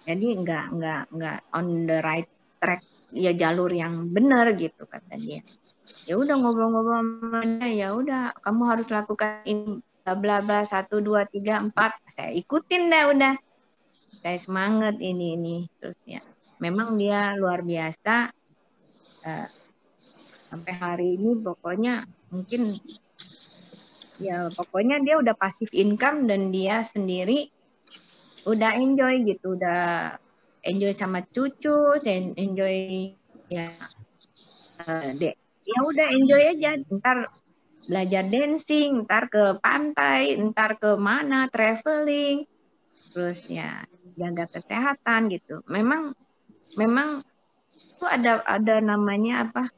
Jadi nggak on the right track, ya jalur yang benar gitu kata dia. Ya udah ngobrol-ngobrol sama dia, ya udah kamu harus lakukan ini bla bla 1 2 3 4. Saya ikutin dah udah. Saya semangat ini terus ya. Memang dia luar biasa. Sampai hari ini pokoknya mungkin ya pokoknya dia udah passive income dan dia sendiri udah enjoy gitu, udah enjoy sama cucu, enjoy ya ya udah enjoy aja. Ntar belajar dancing, ntar ke pantai, ntar ke mana traveling, terus ya jaga kesehatan gitu. Memang itu ada namanya apa,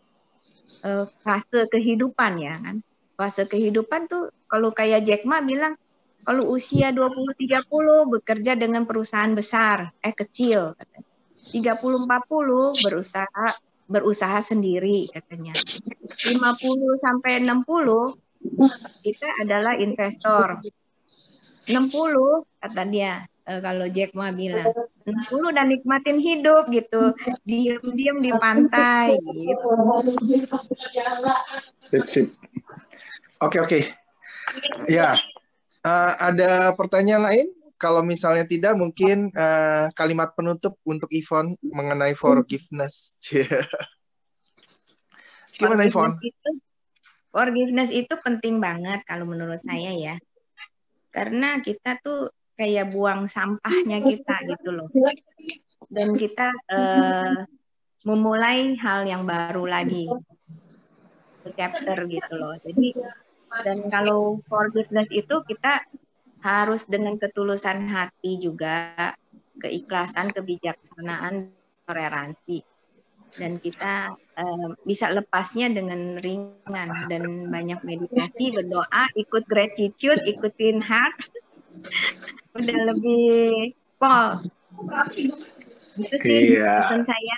fase kehidupan ya kan. Fase kehidupan tuh kalau kayak Jack Ma bilang kalau usia 20-30 bekerja dengan perusahaan besar, kecil katanya. 30-40 berusaha sendiri katanya. 50 sampai 60 kita adalah investor. 60 kata dia, kalau Jack Ma bilang 60 dan nikmatin hidup gitu, diam-diam di pantai gitu. Sip. Oke. Ya, ada pertanyaan lain? Kalau misalnya tidak, mungkin kalimat penutup untuk Ivon mengenai forgiveness. Gimana Ivon? Forgiveness itu penting banget kalau menurut saya ya. Karena kita tuh kayak buang sampahnya kita gitu loh. Dan kita memulai hal yang baru lagi. Chapter gitu loh. Jadi dan kalau forgiveness itu kita harus dengan ketulusan hati juga, keikhlasan, kebijaksanaan, toleransi. Dan kita bisa lepasnya dengan ringan dan banyak meditasi, berdoa, ikut gratitude, ikutin heart, udah lebih pol. Itu sih pesan saya.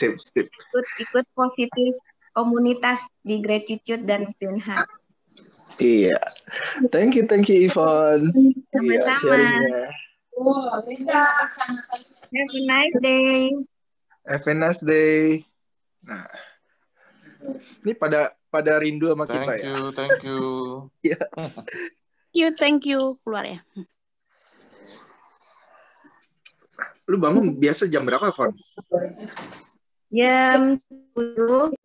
Ikut positif komunitas di gratitude dan twin heart. Iya, thank you Ivon. Sama-sama. Sharingnya. Have a nice day. Have a nice day. Nah, ini pada rindu sama kita ya. Thank you. Thank you keluar ya. Lu bangun biasa jam berapa, Fon? Jam 10.